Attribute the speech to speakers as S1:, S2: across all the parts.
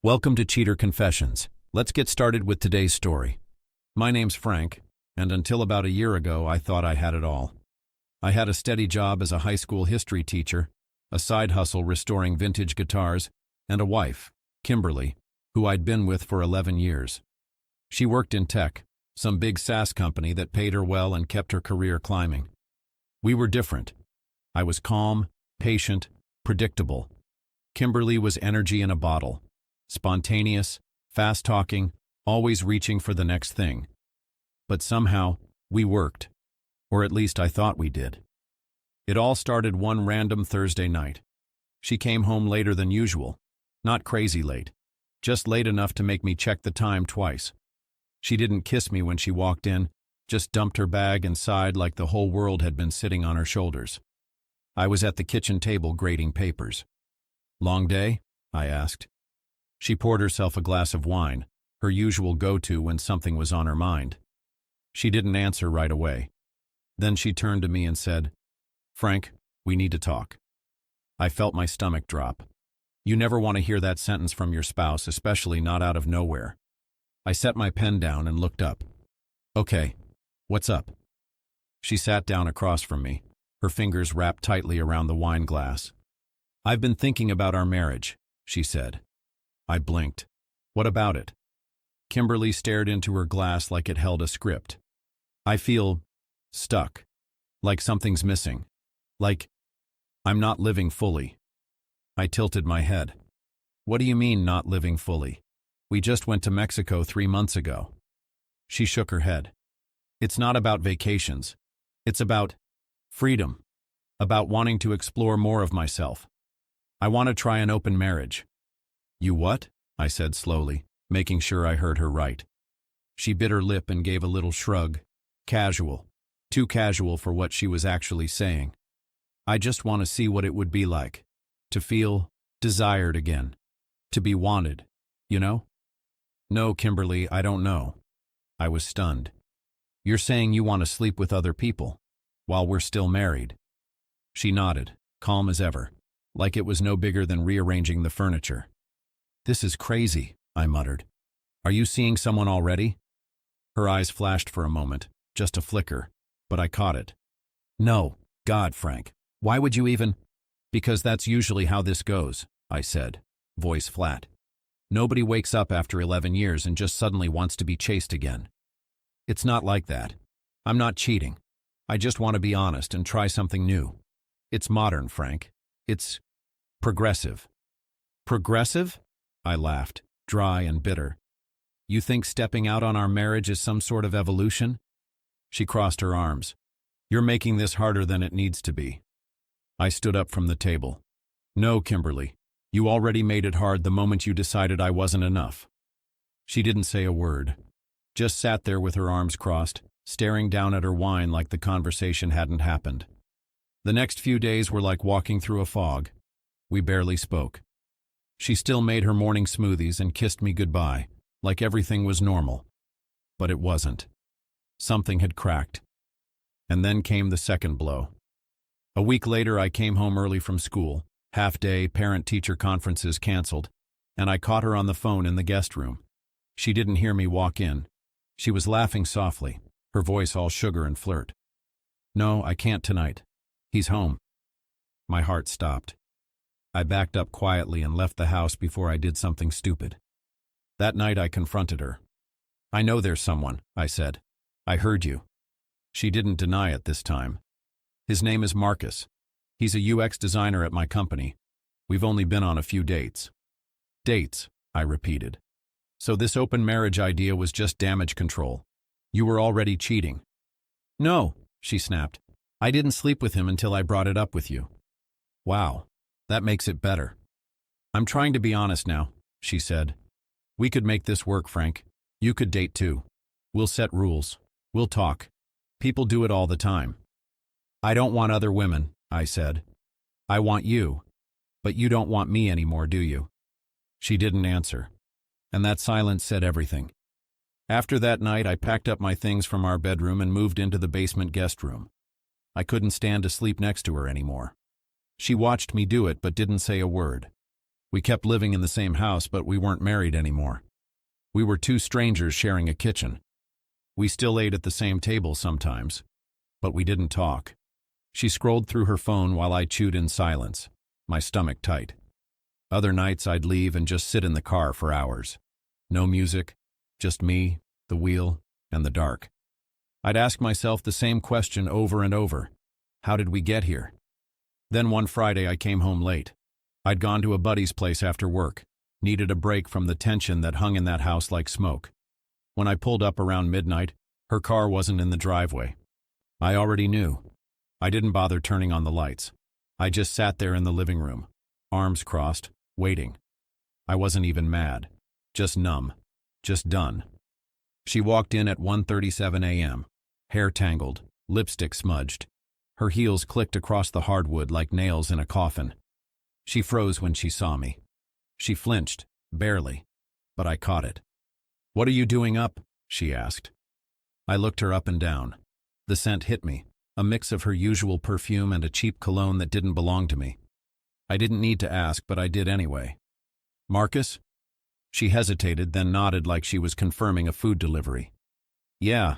S1: Welcome to Cheater Confessions. Let's get started with today's story. My name's Frank, and until about a year ago, I thought I had it all. I had a steady job as a high school history teacher, a side hustle restoring vintage guitars, and a wife, Kimberly, who I'd been with for 11 years. She worked in tech, some big SaaS company that paid her well and kept her career climbing. We were different. I was calm, patient, predictable. Kimberly was energy in a bottle. Spontaneous, fast-talking, always reaching for the next thing. But somehow, we worked. Or at least I thought we did. It all started one random Thursday night. She came home later than usual. Not crazy late. Just late enough to make me check the time twice. She didn't kiss me when she walked in, just dumped her bag and sighed like the whole world had been sitting on her shoulders. I was at the kitchen table grading papers. "Long day?" I asked. She poured herself a glass of wine, her usual go-to when something was on her mind. She didn't answer right away. Then she turned to me and said, "Frank, we need to talk." I felt my stomach drop. You never want to hear that sentence from your spouse, especially not out of nowhere. I set my pen down and looked up. "Okay, what's up?" She sat down across from me, her fingers wrapped tightly around the wine glass. "I've been thinking about our marriage," she said. I blinked. "What about it?" Kimberly stared into her glass like it held a script. "I feel stuck. Like something's missing. Like I'm not living fully." I tilted my head. "What do you mean, not living fully? We just went to Mexico 3 months ago." She shook her head. "It's not about vacations. It's about freedom. About wanting to explore more of myself. I want to try an open marriage." "You what?" I said slowly, making sure I heard her right. She bit her lip and gave a little shrug. Casual. Too casual for what she was actually saying. "I just want to see what it would be like. To feel desired again. To be wanted. You know?" "No, Kimberly, I don't know." I was stunned. "You're saying you want to sleep with other people, while we're still married?" She nodded, calm as ever, like it was no bigger than rearranging the furniture. "This is crazy," I muttered. "Are you seeing someone already?" Her eyes flashed for a moment, just a flicker, but I caught it. "No, God, Frank, why would you even—" "Because that's usually how this goes," I said, voice flat. "Nobody wakes up after 11 years and just suddenly wants to be chased again. It's not like that. I'm not cheating. I just want to be honest and try something new. It's modern, Frank. It's progressive." "Progressive?" I laughed, dry and bitter. "You think stepping out on our marriage is some sort of evolution?" She crossed her arms. "You're making this harder than it needs to be." I stood up from the table. "No, Kimberly, you already made it hard the moment you decided I wasn't enough." She didn't say a word, just sat there with her arms crossed, staring down at her wine like the conversation hadn't happened. The next few days were like walking through a fog. We barely spoke. She still made her morning smoothies and kissed me goodbye, like everything was normal. But it wasn't. Something had cracked. And then came the second blow. A week later, I came home early from school, half-day, parent-teacher conferences canceled, and I caught her on the phone in the guest room. She didn't hear me walk in. She was laughing softly, her voice all sugar and flirt. "No, I can't tonight. He's home." My heart stopped. I backed up quietly and left the house before I did something stupid. That night I confronted her. "I know there's someone," I said. "I heard you." She didn't deny it this time. "His name is Marcus. He's a UX designer at my company. We've only been on a few dates." "Dates," I repeated. "So this open marriage idea was just damage control. You were already cheating." "No," she snapped. "I didn't sleep with him until I brought it up with you." "Wow. That makes it better." "I'm trying to be honest now," she said. "We could make this work, Frank. You could date too. We'll set rules. We'll talk. People do it all the time." "I don't want other women," I said. "I want you. But you don't want me anymore, do you?" She didn't answer. And that silence said everything. After that night, I packed up my things from our bedroom and moved into the basement guest room. I couldn't stand to sleep next to her anymore. She watched me do it but didn't say a word. We kept living in the same house, but we weren't married anymore. We were two strangers sharing a kitchen. We still ate at the same table sometimes, but we didn't talk. She scrolled through her phone while I chewed in silence, my stomach tight. Other nights I'd leave and just sit in the car for hours. No music, just me, the wheel, and the dark. I'd ask myself the same question over and over. How did we get here? Then one Friday I came home late. I'd gone to a buddy's place after work, needed a break from the tension that hung in that house like smoke. When I pulled up around midnight, her car wasn't in the driveway. I already knew. I didn't bother turning on the lights. I just sat there in the living room, arms crossed, waiting. I wasn't even mad, just numb, just done. She walked in at 1:37 a.m., hair tangled, lipstick smudged. Her heels clicked across the hardwood like nails in a coffin. She froze when she saw me. She flinched, barely, but I caught it. "What are you doing up?" she asked. I looked her up and down. The scent hit me, a mix of her usual perfume and a cheap cologne that didn't belong to me. I didn't need to ask, but I did anyway. "Marcus?" She hesitated, then nodded like she was confirming a food delivery. "Yeah,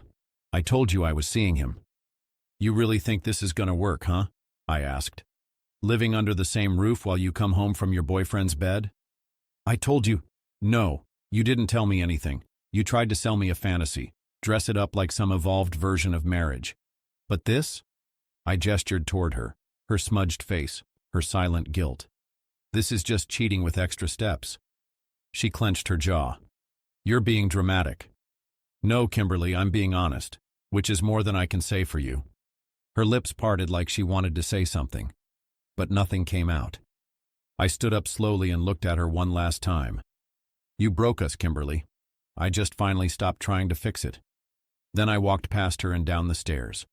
S1: I told you I was seeing him." "You really think this is gonna work, huh?" I asked. "Living under the same roof while you come home from your boyfriend's bed?" "I told you." "No, you didn't tell me anything. You tried to sell me a fantasy, dress it up like some evolved version of marriage. But this?" I gestured toward her, her smudged face, her silent guilt. "This is just cheating with extra steps." She clenched her jaw. "You're being dramatic." "No, Kimberly, I'm being honest, which is more than I can say for you." Her lips parted like she wanted to say something, but nothing came out. I stood up slowly and looked at her one last time. "You broke us, Kimberly. I just finally stopped trying to fix it." Then I walked past her and down the stairs.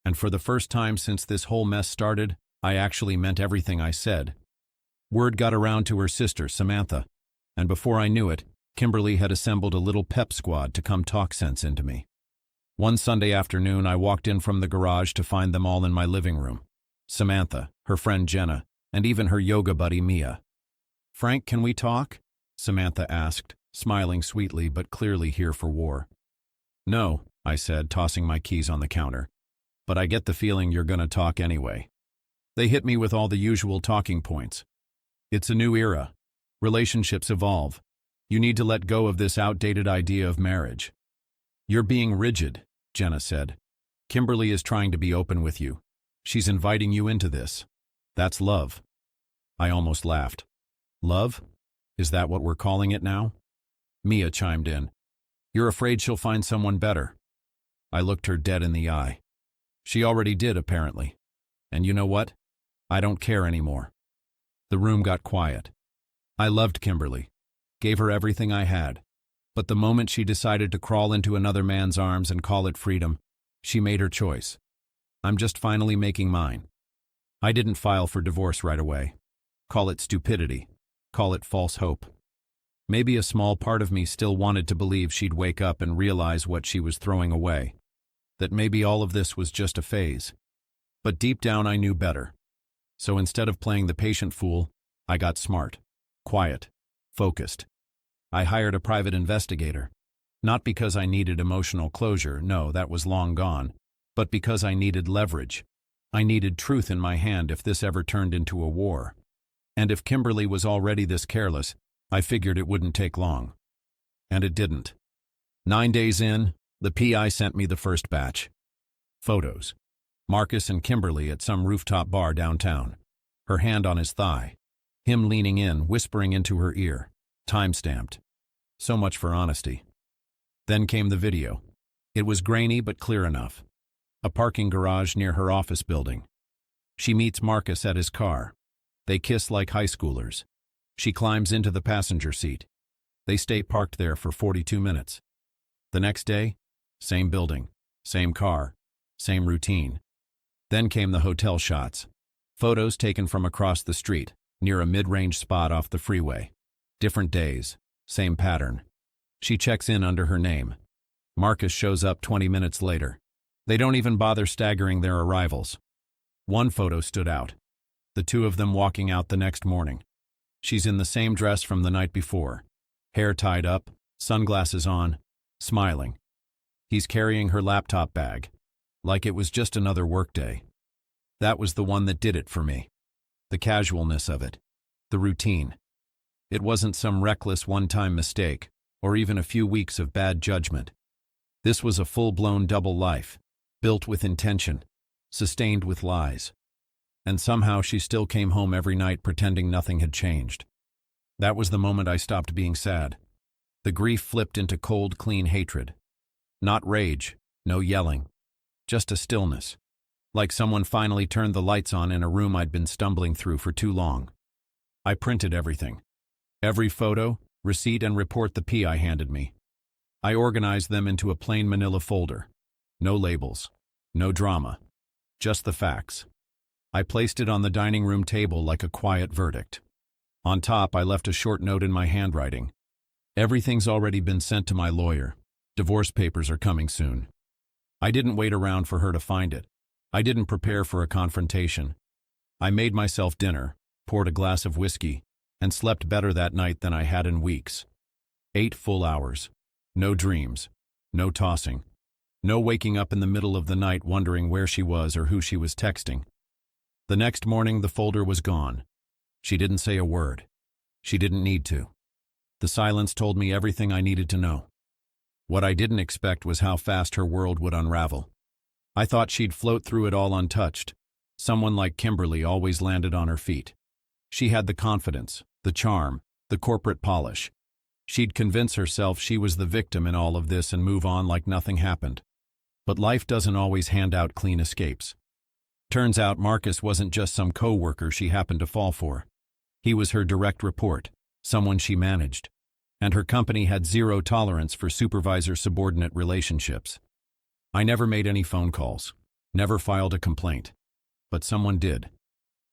S1: And for the first time since this whole mess started, I actually meant everything I said. Word got around to her sister, Samantha, and before I knew it, Kimberly had assembled a little pep squad to come talk sense into me. One Sunday afternoon, I walked in from the garage to find them all in my living room. Samantha, her friend Jenna, and even her yoga buddy Mia. "Frank, can we talk?" Samantha asked, smiling sweetly but clearly here for war. "No," I said, tossing my keys on the counter. "But I get the feeling you're gonna talk anyway." They hit me with all the usual talking points. "It's a new era. Relationships evolve. You need to let go of this outdated idea of marriage." "You're being rigid," Jenna said. "Kimberly is trying to be open with you. She's inviting you into this. That's love." I almost laughed. "Love? Is that what we're calling it now?" Mia chimed in. "You're afraid she'll find someone better." I looked her dead in the eye. She already did, apparently. And you know what? I don't care anymore. The room got quiet. I loved Kimberly, gave her everything I had. But the moment she decided to crawl into another man's arms and call it freedom, she made her choice. I'm just finally making mine. I didn't file for divorce right away. Call it stupidity. Call it false hope. Maybe a small part of me still wanted to believe she'd wake up and realize what she was throwing away. That maybe all of this was just a phase. But deep down I knew better. So instead of playing the patient fool, I got smart, quiet, focused. I hired a private investigator. Not because I needed emotional closure, no, that was long gone, but because I needed leverage. I needed truth in my hand if this ever turned into a war. And if Kimberly was already this careless, I figured it wouldn't take long. And it didn't. 9 days in, the PI sent me the first batch. Photos. Marcus and Kimberly at some rooftop bar downtown. Her hand on his thigh. Him leaning in, whispering into her ear. Time-stamped. So much for honesty. Then came the video. It was grainy but clear enough. A parking garage near her office building. She meets Marcus at his car. They kiss like high schoolers. She climbs into the passenger seat. They stay parked there for 42 minutes. The next day, same building, same car, same routine. Then came the hotel shots. Photos taken from across the street, near a mid-range spot off the freeway. Different days, same pattern. She checks in under her name. Marcus shows up 20 minutes later. They don't even bother staggering their arrivals. One photo stood out. The two of them walking out the next morning. She's in the same dress from the night before, hair tied up, sunglasses on, smiling. He's carrying her laptop bag, like it was just another workday. That was the one that did it for me. The casualness of it, the routine. It wasn't some reckless one-time mistake, or even a few weeks of bad judgment. This was a full-blown double life, built with intention, sustained with lies. And somehow she still came home every night pretending nothing had changed. That was the moment I stopped being sad. The grief flipped into cold, clean hatred. Not rage, no yelling, just a stillness, like someone finally turned the lights on in a room I'd been stumbling through for too long. I printed everything. Every photo, receipt, and report the PI handed me. I organized them into a plain manila folder. No labels, no drama, just the facts. I placed it on the dining room table like a quiet verdict. On top, I left a short note in my handwriting. Everything's already been sent to my lawyer. Divorce papers are coming soon. I didn't wait around for her to find it. I didn't prepare for a confrontation. I made myself dinner, poured a glass of whiskey, and slept better that night than I had in weeks. 8 full hours. No dreams. No tossing. No waking up in the middle of the night wondering where she was or who she was texting. The next morning, the folder was gone. She didn't say a word. She didn't need to. The silence told me everything I needed to know. What I didn't expect was how fast her world would unravel. I thought she'd float through it all untouched. Someone like Kimberly always landed on her feet. She had the confidence, the charm, the corporate polish. She'd convince herself she was the victim in all of this and move on like nothing happened. But life doesn't always hand out clean escapes. Turns out Marcus wasn't just some co-worker she happened to fall for. He was her direct report, someone she managed. And her company had zero tolerance for supervisor-subordinate relationships. I never made any phone calls, never filed a complaint. But someone did.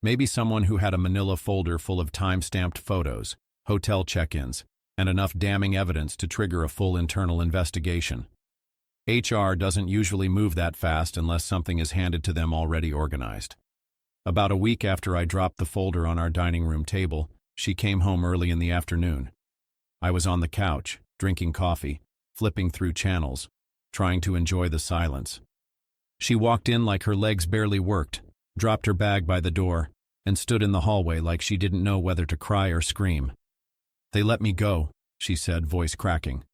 S1: Maybe someone who had a manila folder full of time-stamped photos, hotel check-ins, and enough damning evidence to trigger a full internal investigation. HR doesn't usually move that fast unless something is handed to them already organized. About a week after I dropped the folder on our dining room table, she came home early in the afternoon. I was on the couch, drinking coffee, flipping through channels, trying to enjoy the silence. She walked in like her legs barely worked, dropped her bag by the door, and stood in the hallway like she didn't know whether to cry or scream. "They let me go," she said, voice cracking.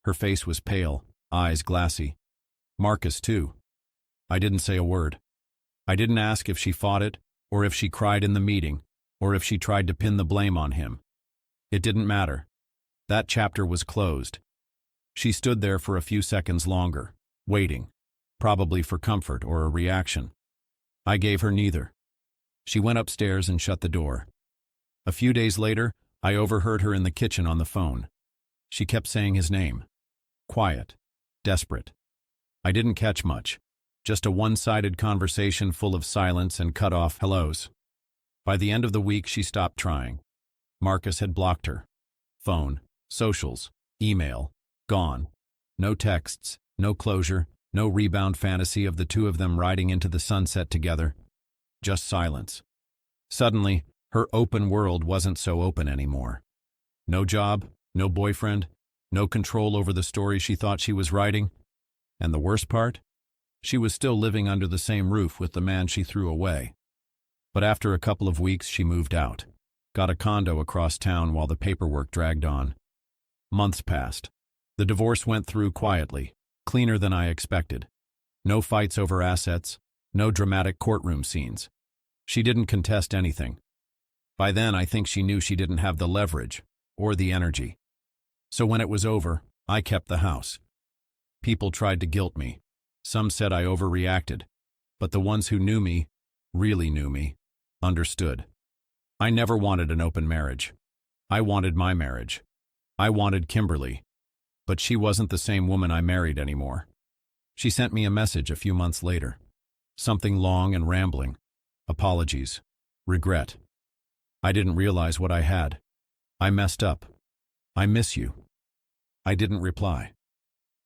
S1: Her face was pale, eyes glassy. Marcus, too. I didn't say a word. I didn't ask if she fought it, or if she cried in the meeting, or if she tried to pin the blame on him. It didn't matter. That chapter was closed. She stood there for a few seconds longer, waiting, probably for comfort or a reaction. I gave her neither. She went upstairs and shut the door. A few days later, I overheard her in the kitchen on the phone. She kept saying his name. Quiet, desperate. I didn't catch much. Just a one-sided conversation full of silence and cut-off hellos. By the end of the week, she stopped trying. Marcus had blocked her. Phone, socials, email, gone. No texts, no closure, no rebound fantasy of the two of them riding into the sunset together. Just silence. Suddenly, her open world wasn't so open anymore. No job, no boyfriend, no control over the story she thought she was writing. And the worst part? She was still living under the same roof with the man she threw away. But after a couple of weeks, she moved out. Got a condo across town while the paperwork dragged on. Months passed. The divorce went through quietly, cleaner than I expected. No fights over assets, no dramatic courtroom scenes. She didn't contest anything. By then, I think she knew she didn't have the leverage or the energy. So when it was over, I kept the house. People tried to guilt me. Some said I overreacted. But the ones who knew me, really knew me, understood. I never wanted an open marriage. I wanted my marriage. I wanted Kimberly. But she wasn't the same woman I married anymore. She sent me a message a few months later. Something long and rambling. Apologies. Regret. I didn't realize what I had. I messed up. I miss you. I didn't reply.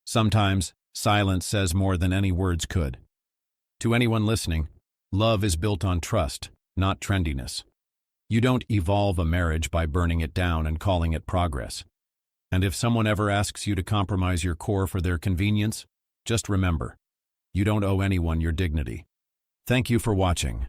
S1: Sometimes, silence says more than any words could. To anyone listening, love is built on trust, not trendiness. You don't evolve a marriage by burning it down and calling it progress. And if someone ever asks you to compromise your core for their convenience, just remember, you don't owe anyone your dignity. Thank you for watching.